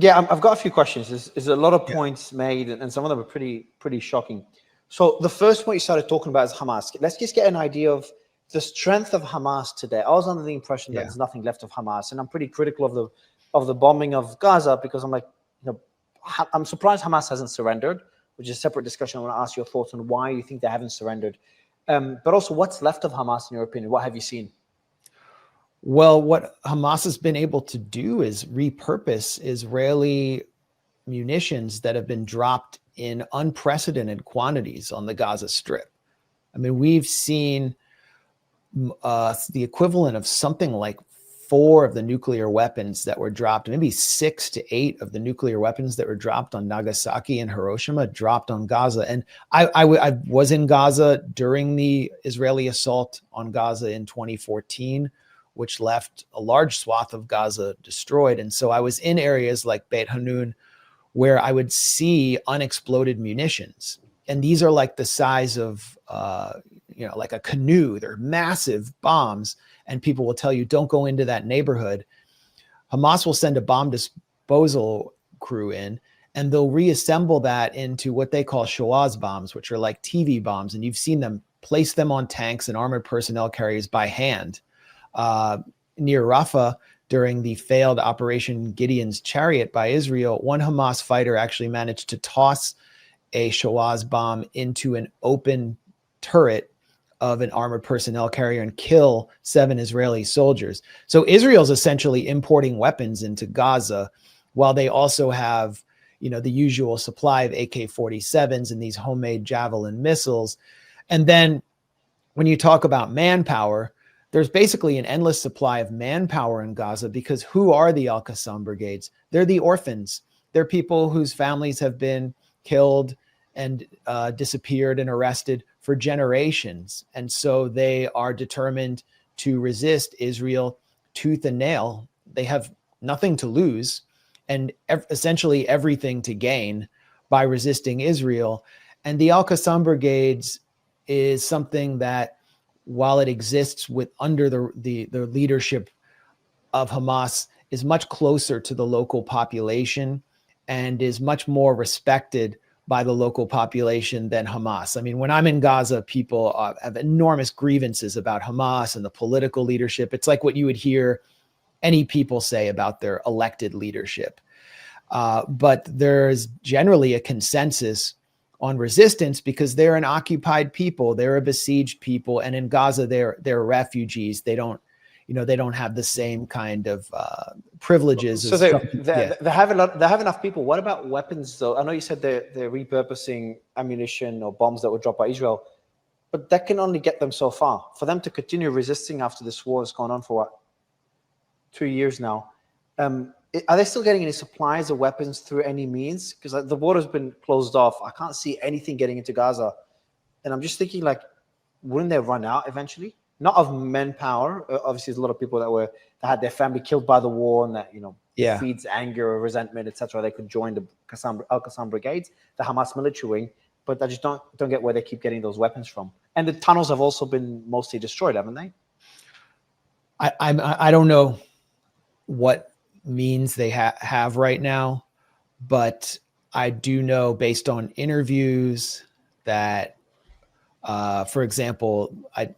Yeah, I've got a few questions. There's a lot of Yeah. points made, and some of them are pretty shocking. So the first point you started talking about is Hamas. Let's just get an idea of the strength of Hamas today. I was under the impression that Yeah. there's nothing left of Hamas, and I'm pretty critical of the bombing of Gaza because I'm like, I'm surprised Hamas hasn't surrendered, which is a separate discussion. I want to ask your thoughts on why you think they haven't surrendered, but also what's left of Hamas in your opinion. What have you seen? Well, what Hamas has been able to do is repurpose Israeli munitions that have been dropped in unprecedented quantities on the Gaza Strip. I mean, we've seen the equivalent of something like 4 of the nuclear weapons that were dropped, maybe 6 to 8 of the nuclear weapons that were dropped on Nagasaki and Hiroshima dropped on Gaza. And I was in Gaza during the Israeli assault on Gaza in 2014, which left a large swath of Gaza destroyed. And so I was in areas like Beit Hanun where I would see unexploded munitions. And these are like the size of, like a canoe. They're massive bombs. And people will tell you, don't go into that neighborhood. Hamas will send a bomb disposal crew in, and they'll reassemble that into what they call Shoaz bombs, which are like TV bombs. And you've seen them place them on tanks and armored personnel carriers by hand. Near Rafah, during the failed Operation Gideon's Chariot by Israel, one Hamas fighter actually managed to toss a Shoaz bomb into an open turret of an armored personnel carrier and kill 7 Israeli soldiers. So Israel's essentially importing weapons into Gaza, while they also have, the usual supply of AK-47s and these homemade Javelin missiles. And then when you talk about manpower, there's basically an endless supply of manpower in Gaza, because who are the Al-Qassam brigades? They're the orphans. They're people whose families have been killed and disappeared and arrested for generations. And so they are determined to resist Israel tooth and nail. They have nothing to lose and essentially everything to gain by resisting Israel. And the Al-Qassam brigades is something that, while it exists under the leadership of Hamas, is much closer to the local population and is much more respected by the local population than Hamas. I mean, when I'm in Gaza, people have enormous grievances about Hamas and the political leadership. It's like what you would hear any people say about their elected leadership. But there's generally a consensus on resistance because they're an occupied people, they're a besieged people, and in Gaza they're refugees. They don't have the same kind of privileges. So they have enough people. What about weapons though? I know you said they're repurposing ammunition or bombs that were dropped by Israel, but that can only get them so far. For them to continue resisting after this war has gone on for what, 2 years now, are they still getting any supplies of weapons through any means? Because the border's been closed off. I can't see anything getting into Gaza. And I'm just thinking, like, wouldn't they run out eventually? Not of manpower. Obviously, there's a lot of people that had their family killed by the war, and that feeds anger or resentment, etc. They could join the Al-Qassam brigades, the Hamas military wing. But I just don't get where they keep getting those weapons from. And the tunnels have also been mostly destroyed, haven't they? I don't know what means they have right now, but I do know based on interviews that, for example, I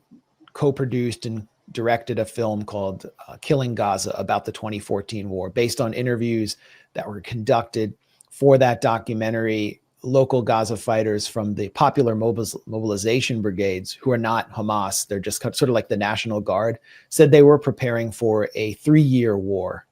co-produced and directed a film called Killing Gaza about the 2014 war. Based on interviews that were conducted for that documentary, local Gaza fighters from the popular mobilization brigades, who are not Hamas, they're just sort of like the National Guard, said they were preparing for a 3-year war.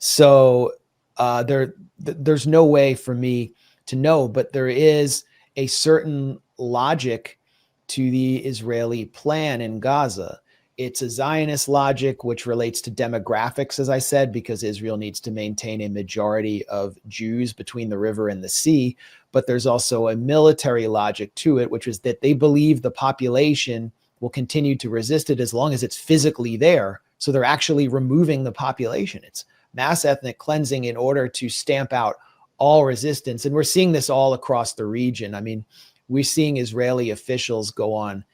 So there's no way for me to know, but there is a certain logic to the Israeli plan in Gaza. It's a Zionist logic, which relates to demographics, as I said, because Israel needs to maintain a majority of Jews between the river and the sea. But there's also a military logic to it, which is that they believe the population will continue to resist it as long as it's physically there. So they're actually removing the population. It's mass ethnic cleansing in order to stamp out all resistance. And we're seeing this all across the region. I mean, we're seeing Israeli officials go on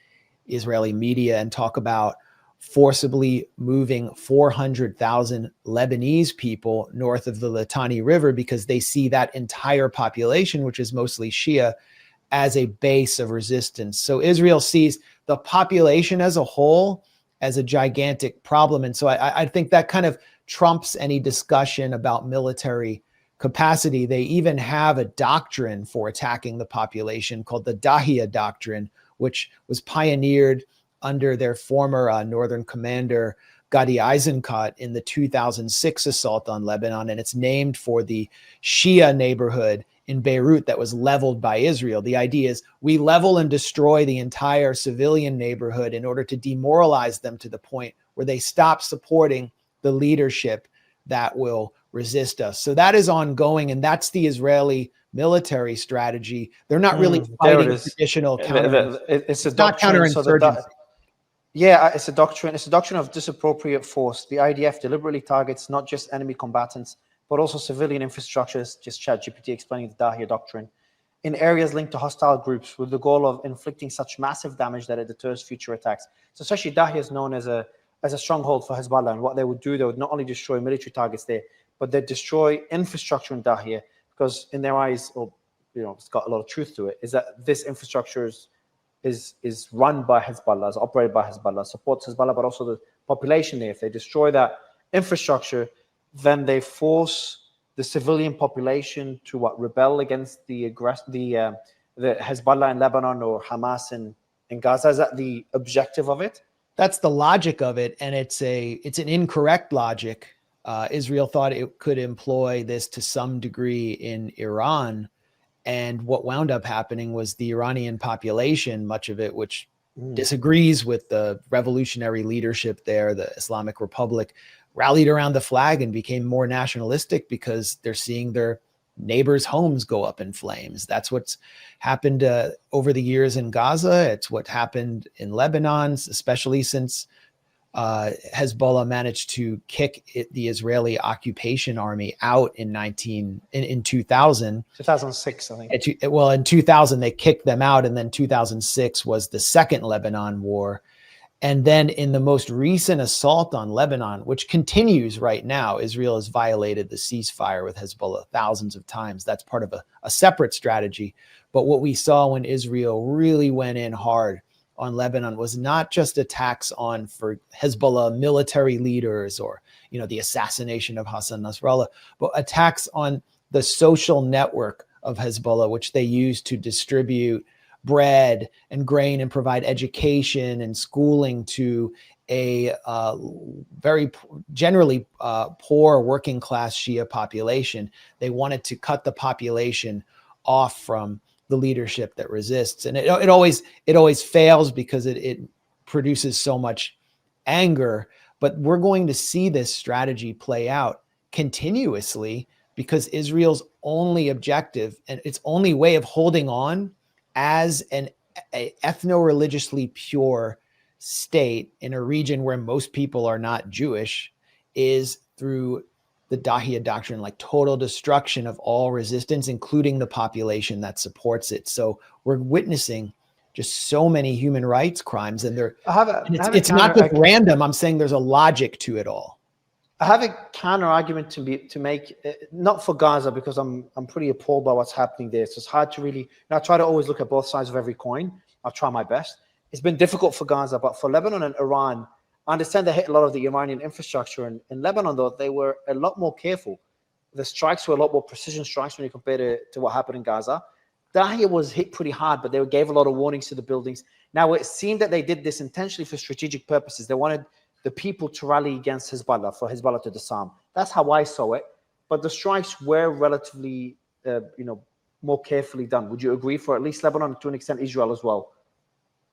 Israeli media and talk about forcibly moving 400,000 Lebanese people north of the Litani River because they see that entire population, which is mostly Shia, as a base of resistance. So Israel sees the population as a whole as a gigantic problem. And so I think that kind of trumps any discussion about military capacity. They even have a doctrine for attacking the population called the Dahiya doctrine, which was pioneered under their former northern commander, Gadi Eisenkot, in the 2006 assault on Lebanon. And it's named for the Shia neighborhood in Beirut that was leveled by Israel. The idea is we level and destroy the entire civilian neighborhood in order to demoralize them to the point where they stop supporting the leadership that will resist us. So that is ongoing, and that's the Israeli military strategy. They're not really fighting traditional counter. It's a doctrine. It's a doctrine. It's a doctrine of disappropriate force. The IDF deliberately targets not just enemy combatants, but also civilian infrastructures, just ChatGPT explaining the Dahiya doctrine, in areas linked to hostile groups with the goal of inflicting such massive damage that it deters future attacks. So essentially, Dahiya is known as a stronghold for Hezbollah. And what they would do, they would not only destroy military targets there, but they'd destroy infrastructure in Dahiya, because in their eyes, or it's got a lot of truth to it, is that this infrastructure is run by Hezbollah, is operated by Hezbollah, supports Hezbollah, but also the population there. If they destroy that infrastructure, then they force the civilian population to rebel against the Hezbollah in Lebanon or Hamas in Gaza. Is that the objective of it? That's the logic of it, and it's an incorrect logic. Israel thought it could employ this to some degree in Iran, and what wound up happening was the Iranian population, much of it which disagrees with the revolutionary leadership there, the Islamic Republic, rallied around the flag and became more nationalistic because they're seeing their neighbors' homes go up in flames. That's what's happened over the years in Gaza. It's what happened in Lebanon, especially since Hezbollah managed to kick the Israeli occupation army out in 2006, I think. Well, in 2000, they kicked them out. And then 2006 was the second Lebanon war. And then in the most recent assault on Lebanon, which continues right now, Israel has violated the ceasefire with Hezbollah thousands of times. That's part of a separate strategy. But what we saw when Israel really went in hard on Lebanon was not just attacks for Hezbollah military leaders or, the assassination of Hassan Nasrallah, but attacks on the social network of Hezbollah, which they used to distribute bread and grain and provide education and schooling to a very generally poor working class Shia population. They wanted to cut the population off from the leadership that resists, and it always fails because it produces so much anger. But we're going to see this strategy play out continuously because Israel's only objective and its only way of holding on as an ethno-religiously pure state in a region where most people are not Jewish is through the Dahiya doctrine, like total destruction of all resistance, including the population that supports it. So we're witnessing just so many human rights crimes, and it's not just random. I'm saying there's a logic to it all. I have a counter argument to make, not for Gaza, because I'm pretty appalled by what's happening there. So it's hard to really. I try to always look at both sides of every coin. I'll try my best. It's been difficult for Gaza, but for Lebanon and Iran, I understand they hit a lot of the Iranian infrastructure. And in Lebanon, though, they were a lot more careful. The strikes were a lot more precision strikes when you compare it to what happened in Gaza. Dahiya was hit pretty hard, but they gave a lot of warnings to the buildings. Now, it seemed that they did this intentionally for strategic purposes. They wanted the people to rally against Hezbollah, for Hezbollah to disarm. That's how I saw it. But the strikes were relatively, more carefully done. Would you agree for at least Lebanon, to an extent Israel as well?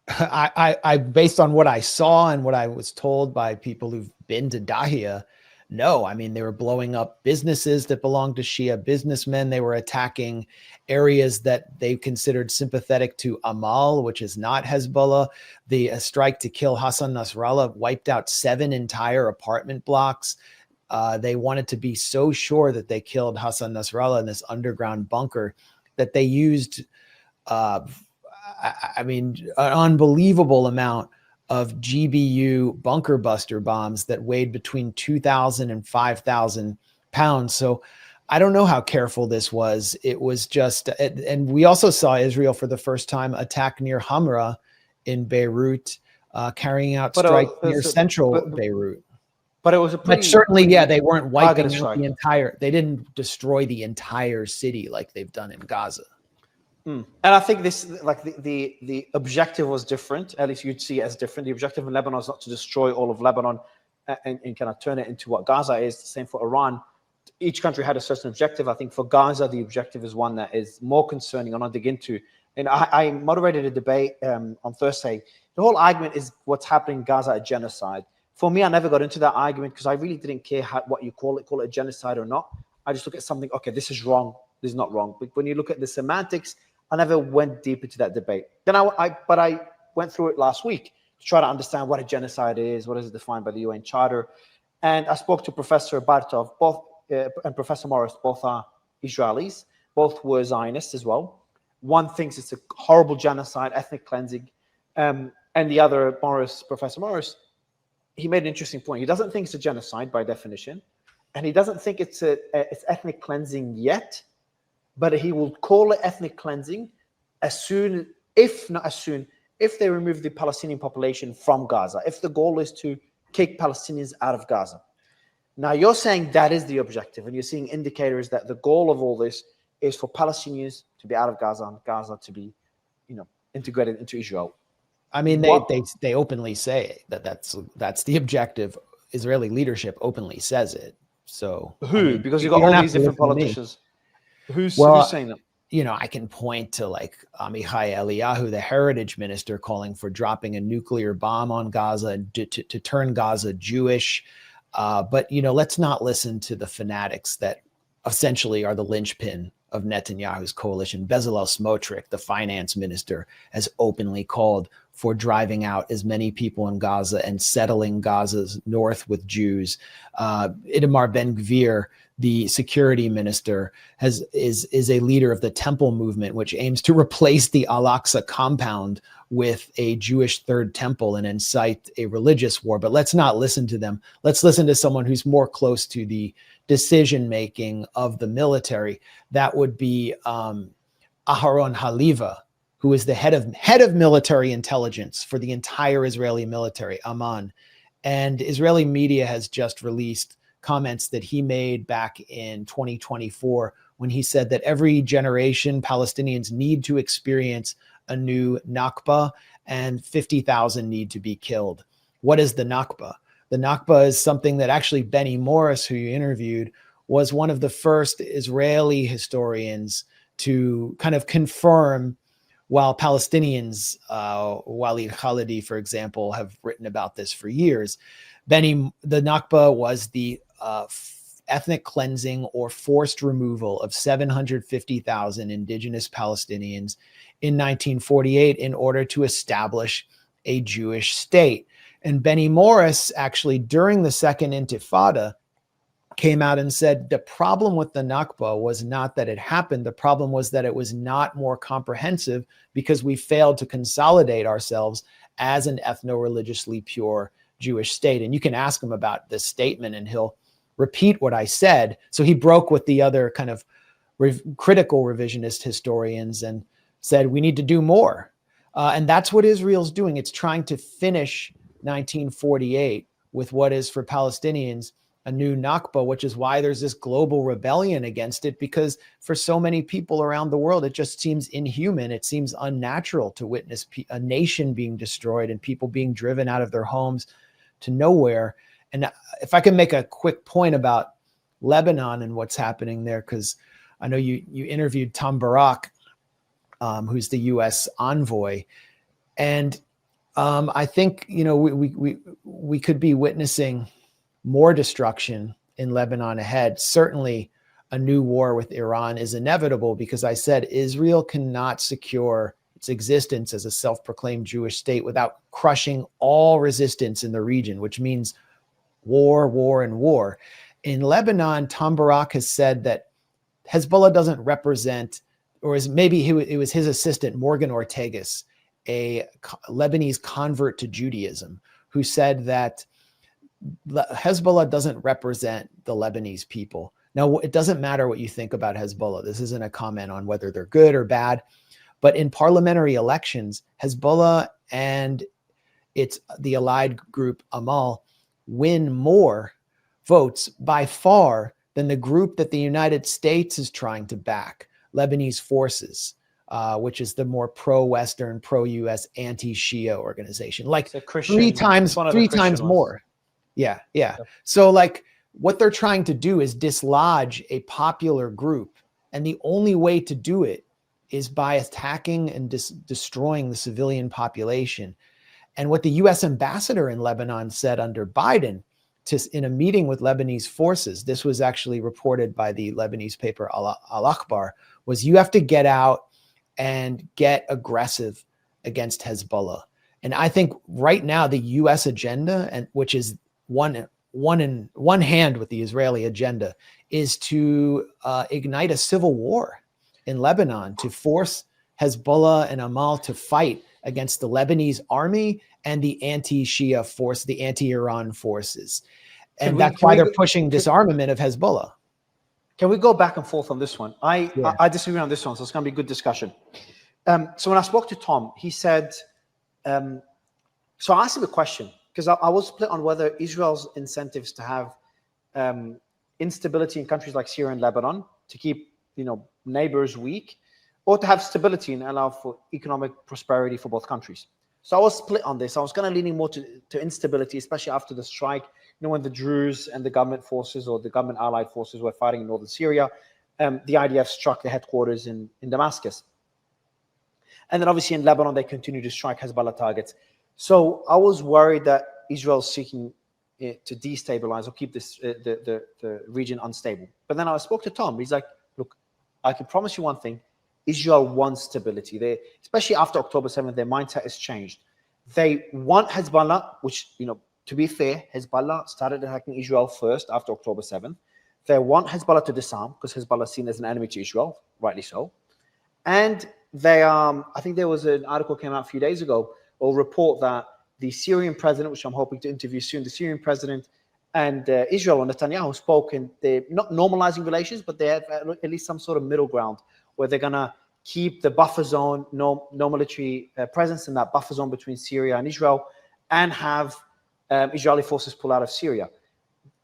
I based on what I saw and what I was told by people who've been to Dahiya, no. I mean, they were blowing up businesses that belonged to Shia businessmen. They were attacking areas that they considered sympathetic to Amal, which is not Hezbollah. The strike to kill Hassan Nasrallah wiped out 7 entire apartment blocks. They wanted to be so sure that they killed Hassan Nasrallah in this underground bunker that they used, an unbelievable amount of GBU bunker buster bombs that weighed between 2,000 and 5,000 pounds. So I don't know how careful this was. It was just, and we also saw Israel for the first time attack near Hamra in Beirut, carrying out strikes near central Beirut. But it was a pretty, but certainly, yeah, they weren't wiping out strike. the entire, they didn't destroy the entire city like they've done in Gaza. And I think this, like the objective was different. At least you'd see it as different. The objective in Lebanon is not to destroy all of Lebanon and kind of turn it into what Gaza is. The same for Iran. Each country had a certain objective. I think for Gaza, the objective is one that is more concerning, and I'll dig into. And I moderated a debate on Thursday. The whole argument is what's happening in Gaza a genocide. For me, I never got into that argument because I really didn't care what you call it a genocide or not. I just look at something, okay, this is wrong, this is not wrong. But when you look at the semantics, I never went deep into that debate. Then I went through it last week to try to understand what a genocide is, what is it defined by the UN Charter. And I spoke to Professor Bartov, and Professor Morris, both are Israelis, both were Zionists as well. One thinks it's a horrible genocide, ethnic cleansing, and the other, Professor Morris, he made an interesting point. He doesn't think it's a genocide by definition, and he doesn't think it's ethnic cleansing yet, but he will call it ethnic cleansing if they remove the Palestinian population from Gaza, if the goal is to kick Palestinians out of Gaza. Now, you're saying that is the objective, and you're seeing indicators that the goal of all this is for Palestinians to be out of Gaza and Gaza to be, integrated into Israel. I mean, they openly say that's the objective. Israeli leadership openly says it. So because you've got all these different politicians. Who's saying that? I can point to like Amichai Eliyahu, the heritage minister, calling for dropping a nuclear bomb on Gaza to turn Gaza Jewish. But let's not listen to the fanatics that essentially are the linchpin of Netanyahu's coalition. Bezalel Smotrich, the finance minister, has openly called for driving out as many people in Gaza and settling Gaza's north with Jews. Itamar Ben-Gvir, the security minister, is a leader of the Temple movement, which aims to replace the Al-Aqsa compound with a Jewish third temple and incite a religious war. But let's not listen to them. Let's listen to someone who's more close to the decision-making of the military. That would be Aharon Haliva, who is the head of military intelligence for the entire Israeli military, Amman. And Israeli media has just released comments that he made back in 2024 when he said that every generation Palestinians need to experience a new Nakba and 50,000 need to be killed. What is the Nakba? The Nakba is something that actually Benny Morris, who you interviewed, was one of the first Israeli historians to kind of confirm, while Palestinians, Walid Khalidi, for example, have written about this for years. The Nakba was the ethnic cleansing or forced removal of 750,000 indigenous Palestinians in 1948 in order to establish a Jewish state. And Benny Morris, actually, during the Second Intifada, came out and said the problem with the Nakba was not that it happened. The problem was that it was not more comprehensive because we failed to consolidate ourselves as an ethno-religiously pure Jewish state. And you can ask him about this statement and he'll repeat what I said. So he broke with the other kind of critical revisionist historians and said, we need to do more. And that's what Israel's doing. It's trying to finish 1948 with what is for Palestinians a new Nakba, which is why there's this global rebellion against it, because for so many people around the world, it just seems inhuman. It seems unnatural to witness a nation being destroyed and people being driven out of their homes to nowhere. And if I can make a quick point about Lebanon and what's happening there, because I know you interviewed Tom Barak, who's the U.S. envoy, and I think we could be witnessing more destruction in Lebanon ahead. Certainly, a new war with Iran is inevitable because I said Israel cannot secure its existence as a self-proclaimed Jewish state without crushing all resistance in the region, which means war, war, and war. In Lebanon, Tom Barak has said that Hezbollah doesn't represent, or it was his assistant, Morgan Ortagus, a Lebanese convert to Judaism who said that Hezbollah doesn't represent the Lebanese people. Now, it doesn't matter what you think about Hezbollah. This isn't a comment on whether they're good or bad. But in parliamentary elections, Hezbollah and the allied group Amal win more votes by far than the group that the United States is trying to back, Lebanese Forces, which is the more pro-Western, pro-US, anti-Shia organization. Like three times more. Yeah. So like what they're trying to do is dislodge a popular group. And the only way to do it is by attacking and destroying the civilian population. And what the US ambassador in Lebanon said under Biden in a meeting with Lebanese forces, this was actually reported by the Lebanese paper Al-Akhbar, was you have to get out and get aggressive against Hezbollah. And I think right now the US agenda, and which is one hand with the Israeli agenda, is to ignite a civil war in Lebanon, to force Hezbollah and Amal to fight against the Lebanese army and the anti-Shia force, the anti-Iran forces. And that's why they're pushing disarmament of Hezbollah. Can we go back and forth on this one? I disagree on this one, so it's going to be a good discussion. So when I spoke to Tom, he said, so I asked him a question, because I was split on whether Israel's incentives to have instability in countries like Syria and Lebanon to keep, neighbors weak, or to have stability and allow for economic prosperity for both countries. So I was split on this. I was kind of leaning more to instability, especially after the strike, when the Druze and the government forces or the government allied forces were fighting in northern Syria. The IDF struck the headquarters in Damascus. And then obviously in Lebanon, they continue to strike Hezbollah targets. So I was worried that Israel's seeking to destabilize or keep this the region unstable. But then I spoke to Tom. He's like, look, I can promise you one thing. Israel wants stability. They, especially after October 7th, their mindset has changed. They want Hezbollah, which, to be fair, Hezbollah started attacking Israel first after October 7th. They want Hezbollah to disarm because Hezbollah is seen as an enemy to Israel, rightly so. And they, I think there was an article came out a few days ago, or report that the Syrian president, which I'm hoping to interview soon, the Syrian president and Israel or Netanyahu spoke, and they're not normalizing relations, but they have at least some sort of middle ground where they're going to keep the buffer zone, no military presence in that buffer zone between Syria and Israel, and have Israeli forces pull out of Syria.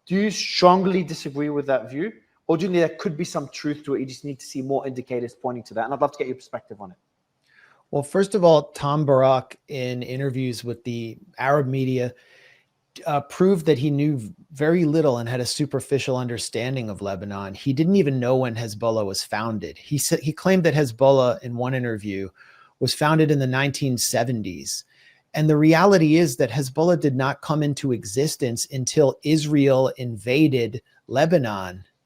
Do you strongly disagree with that view? Or do you think there could be some truth to it? You just need to see more indicators pointing to that. And I'd love to get your perspective on it. Well, first of all, Tom Barak, in interviews with the Arab media, proved that he knew very little and had a superficial understanding of Lebanon. He didn't even know when Hezbollah was founded. He claimed that Hezbollah, in one interview, was founded in the 1970s. And the reality is that Hezbollah did not come into existence until Israel invaded Lebanon